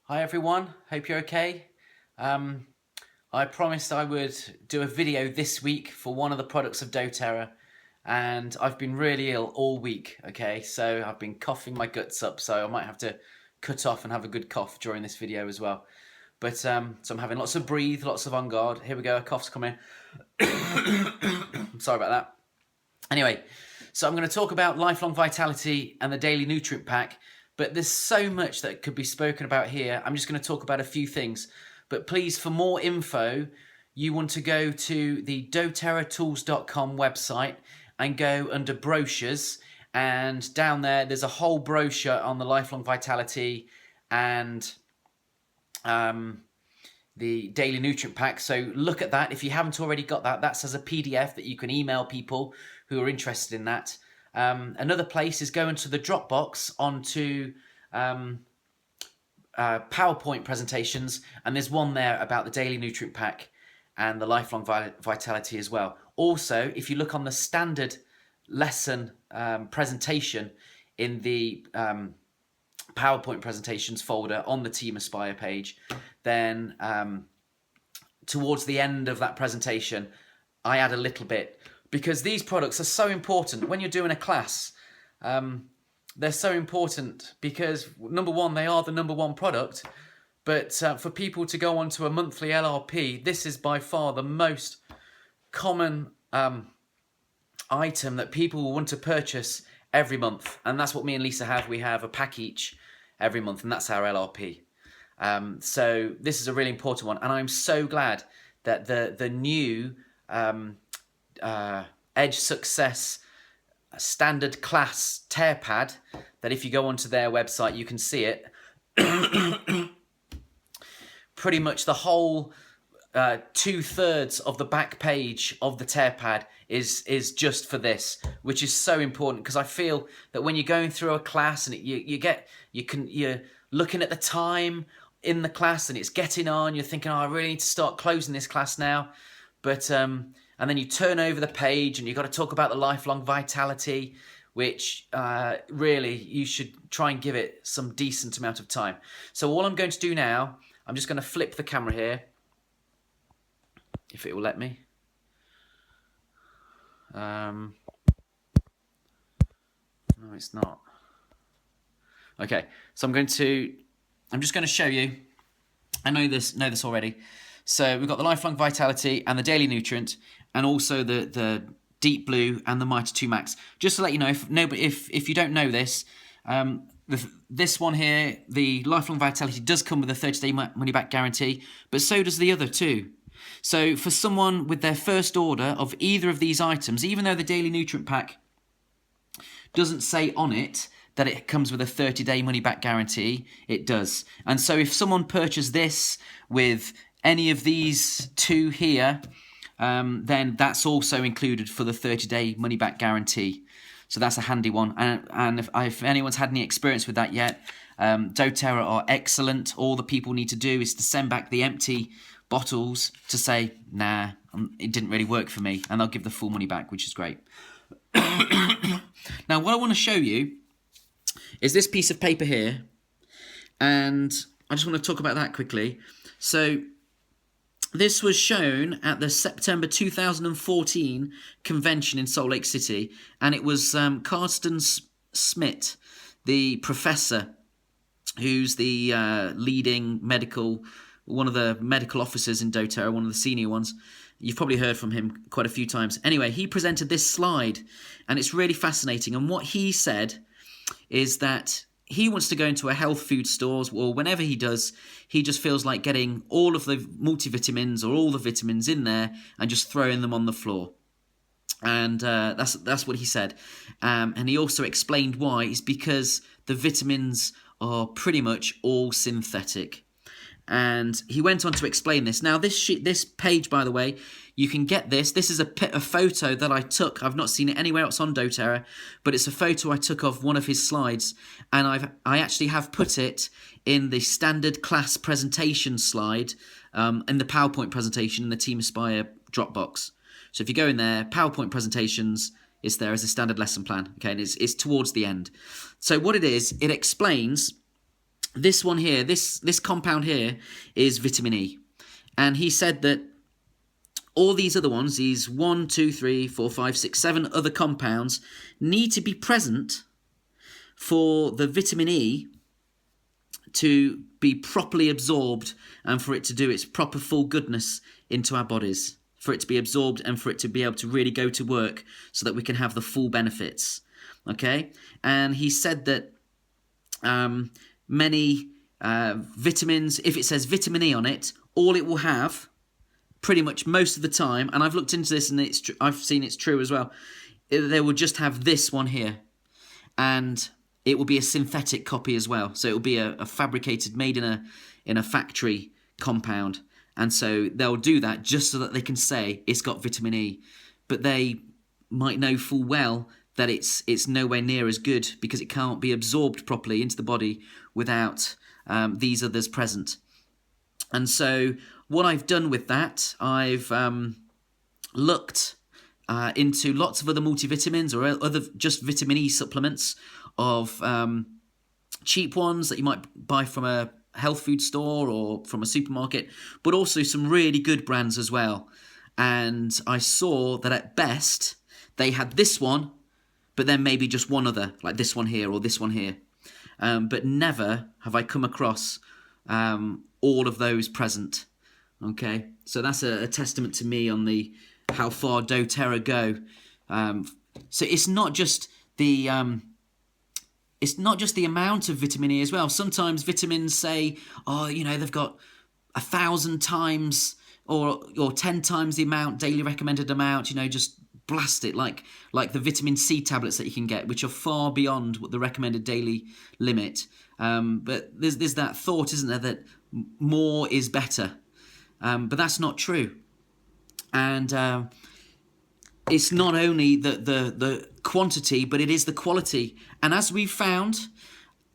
Hi everyone, hope you're okay. Um, I promised I would do a video this week for one of the products of doTERRA, and I've been really ill all week, okay? So I've been coughing my guts up, so I might have to cut off and have a good cough during this video as well. But so I'm having lots of breathe, lots of on guard. Here we go, a cough's coming. Sorry about that. Anyway, so I'm going to talk about lifelong vitality and the daily nutrient pack, but there's so much that could be spoken about here. I'm just going to talk about a few things. But please, for more info, you want to go to the doterratools.com website and go under brochures. And down there's a whole brochure on the lifelong vitality and the daily nutrient pack. So look at that. If you haven't already got that, that's as a PDF that you can email people who are interested in that. Another place is going to the Dropbox onto PowerPoint presentations, and there's one there about the daily nutrient pack and the lifelong vitality as well. Also, if you look on the standard lesson presentation in the PowerPoint presentations folder on the Team Aspire page, then towards the end of that presentation, I add a little bit, because these products are so important when you're doing a class. They're so important because, number one, they are the number one product, but for people to go onto a monthly LRP, this is by far the most common item that people will want to purchase every month, and that's what me and Lisa have. We have a pack each every month, and that's our LRP. So this is a really important one, and I'm so glad that the new Edge Success standard class tear pad, that if you go onto their website you can see it. Pretty much the whole 2/3 of the back page of the tear pad is just for this, which is so important, because I feel that when you're going through a class and you're looking at the time in the class and it's getting on, you're thinking, oh, I really need to start closing this class now, but and then you turn over the page and you've got to talk about the lifelong vitality, which really you should try and give it some decent amount of time. So all I'm going to do now, I'm just going to flip the camera here, if it will let me. No, it's not. Okay, so I'm just going to show you. I know this already. So we've got the lifelong vitality and the daily nutrient, and also the deep blue and the Mitre 2 Max. Just to let you know, if you don't know this, this one here, the lifelong vitality, does come with a 30-day money back guarantee, but so does the other two. So for someone with their first order of either of these items, even though the daily nutrient pack doesn't say on it that it comes with a 30-day money back guarantee, it does. And so if someone purchased this with any of these two here, then that's also included for the 30-day money back guarantee. So that's a handy one. And if anyone's had any experience with that yet, doTERRA are excellent. All the people need to do is to send back the empty bottles to say, nah, it didn't really work for me, and they'll give the full money back, which is great. Now, what I want to show you is this piece of paper here, and I just want to talk about that quickly. So this was shown at the September 2014 convention in Salt Lake City, and it was Carsten Smith, the professor, who's the leading one of the medical officers in doTERRA, one of the senior ones. You've probably heard from him quite a few times. Anyway, he presented this slide, and it's really fascinating. And what he said is that he wants to go into a health food stores, or whenever he does, he just feels like getting all of the multivitamins or all the vitamins in there and just throwing them on the floor. And that's what he said. And he also explained why. It's because the vitamins are pretty much all synthetic. And he went on to explain this. Now, this page, by the way, you can get this. This is a photo that I took. I've not seen it anywhere else on doTERRA, but it's a photo I took of one of his slides, and I actually have put it in the standard class presentation slide, in the PowerPoint presentation in the Team Aspire Dropbox. So if you go in there, PowerPoint presentations, it's there as a standard lesson plan. Okay, and it's towards the end. So what it is, it explains this one here, this compound here is vitamin E. And he said that all these other ones, these 1, 2, 3, 4, 5, 6, 7 other compounds need to be present for the vitamin E to be properly absorbed and for it to do its proper full goodness into our bodies, for it to be absorbed and for it to be able to really go to work so that we can have the full benefits. Okay? And he said that many vitamins, if it says vitamin E on it, all it will have, pretty much most of the time, and I've looked into this and I've seen it's true as well, they will just have this one here. And it will be a synthetic copy as well. So it will be a fabricated, made in a factory compound. And so they'll do that just so that they can say it's got vitamin E. But they might know full well that it's nowhere near as good because it can't be absorbed properly into the body without these others present. And so what I've done with that, I've looked into lots of other multivitamins or other just vitamin E supplements of cheap ones that you might buy from a health food store or from a supermarket, but also some really good brands as well. And I saw that at best they had this one, but then maybe just one other, like this one here or this one here. But never have I come across all of those present. Okay, so that's a testament to me on how far doTERRA go. So it's not just the amount of vitamin E as well. Sometimes vitamins say, they've got 1,000 times or 10 times the amount, daily recommended amount, just blast it like the vitamin C tablets that you can get, which are far beyond what the recommended daily limit. But there's that thought, isn't there, that more is better. But that's not true. And it's not only the quantity, but it is the quality. And as we've found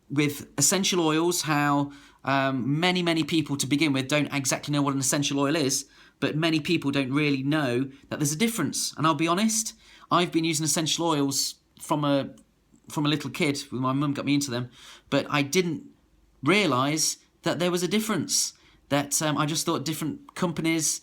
with essential oils, how many people to begin with don't exactly know what an essential oil is, but many people don't really know that there's a difference. And I'll be honest, I've been using essential oils from a little kid. My mum got me into them, but I didn't realise that there was a difference. That I just thought different companies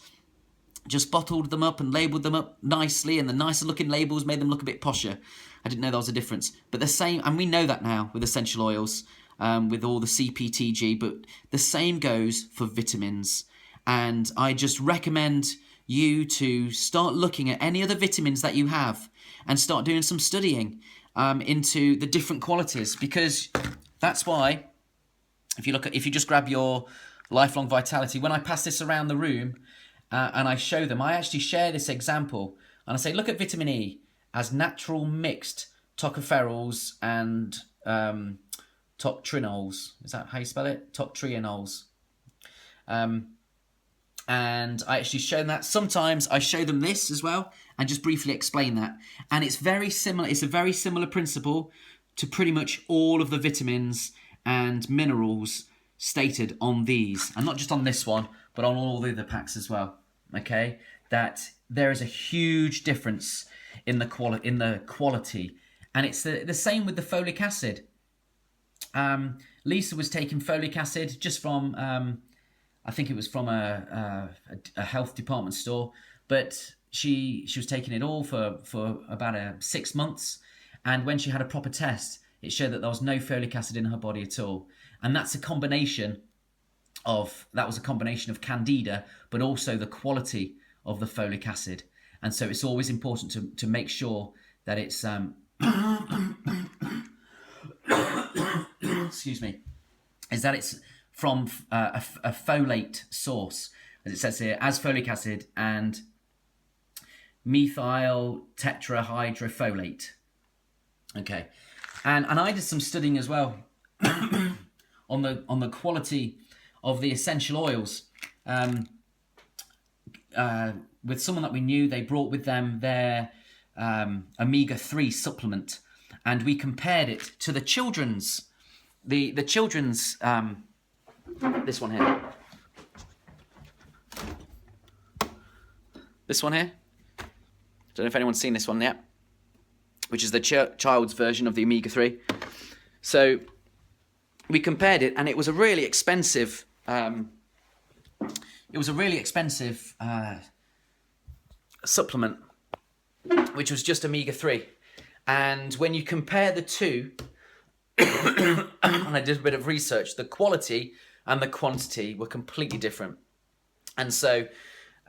just bottled them up and labelled them up nicely, and the nicer looking labels made them look a bit posher. I didn't know there was a difference. But the same, and we know that now with essential oils, with all the CPTG, but the same goes for vitamins. And I just recommend you to start looking at any other vitamins that you have and start doing some studying into the different qualities, because that's why if you just grab your Lifelong Vitality, when I pass this around the room and I show them, I actually share this example and I say, look at vitamin E as natural mixed tocopherols and toctrinols. Is that how you spell it? Toctrinols. And I actually show them that. Sometimes I show them this as well and just briefly explain that. And it's very similar. It's a very similar principle to pretty much all of the vitamins and minerals stated on these. And not just on this one, but on all the other packs as well. Okay? That there is a huge difference in the quality. And it's the same with the folic acid. Lisa was taking folic acid just from... I think it was from a health department store, but she was taking it all for about 6 months, and when she had a proper test, it showed that there was no folic acid in her body at all, and that was a combination of candida, but also the quality of the folic acid, and so it's always important to make sure that it's excuse me, is that it's from a folate source, as it says here, as folic acid and methyl tetrahydrofolate. Okay, and I did some studying as well on the quality of the essential oils. With someone that we knew, they brought with them their omega-3 supplement, and we compared it to the children's this one here. This one here. Don't know if anyone's seen this one yet, which is the child's version of the omega-3. So we compared it, and it was a really expensive. Supplement, which was just omega-3. And when you compare the two, and I did a bit of research, the quality and the quantity were completely different. And so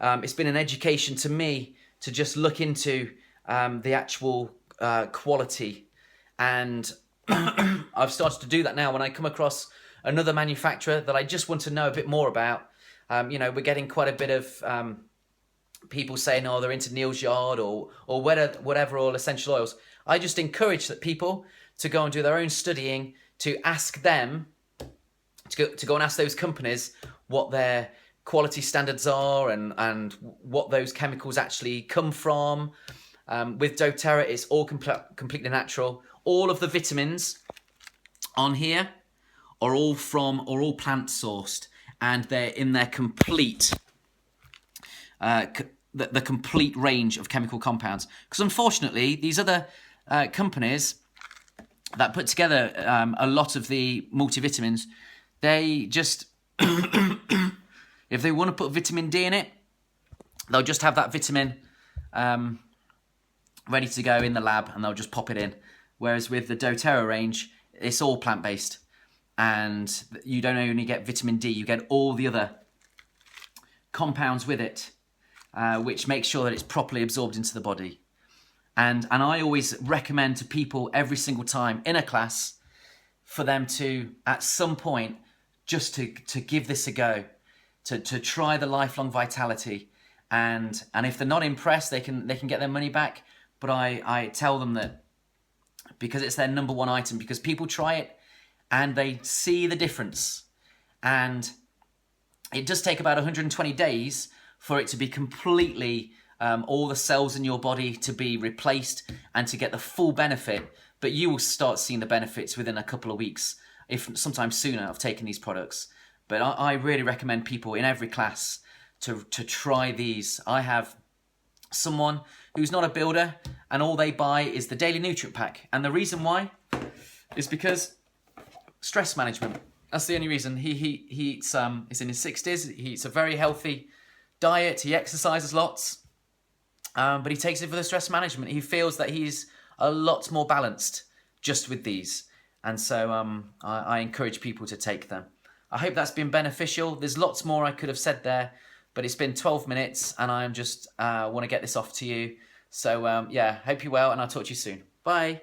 it's been an education to me to just look into the actual quality. And I've started to do that now when I come across another manufacturer that I just want to know a bit more about. We're getting quite a bit of people saying, oh, they're into Neal's Yard or whatever, all essential oils. I just encourage that people to go and do their own studying, to ask them, to go and ask those companies what their quality standards are and what those chemicals actually come from. With doTERRA, it's all completely natural. All of the vitamins on here are all plant sourced, and they're in their complete the complete range of chemical compounds. Because unfortunately, these other companies that put together a lot of the multivitamins, they just if they want to put vitamin D in it, they'll just have that vitamin ready to go in the lab, and they'll just pop it in. Whereas with the doTERRA range, it's all plant-based, and you don't only get vitamin D, you get all the other compounds with it, which makes sure that it's properly absorbed into the body. And I always recommend to people every single time in a class for them to, at some point, just to give this a go, to try the Lifelong Vitality. And if they're not impressed, they can get their money back. But I tell them that because it's their number one item, because people try it and they see the difference. And it does take about 120 days for it to be completely, all the cells in your body to be replaced and to get the full benefit. But you will start seeing the benefits within a couple of weeks, if sometimes sooner, of taking these products. But I really recommend people in every class to try these. I have someone who's not a builder, and all they buy is the Daily Nutrient Pack. And the reason why is because stress management. That's the only reason. He eats, he's in his 60s, he eats a very healthy diet, he exercises lots, but he takes it for the stress management. He feels that he's a lot more balanced just with these. And so I encourage people to take them. I hope that's been beneficial. There's lots more I could have said there, but it's been 12 minutes and I just want to get this off to you. So yeah, hope you're well, and I'll talk to you soon. Bye.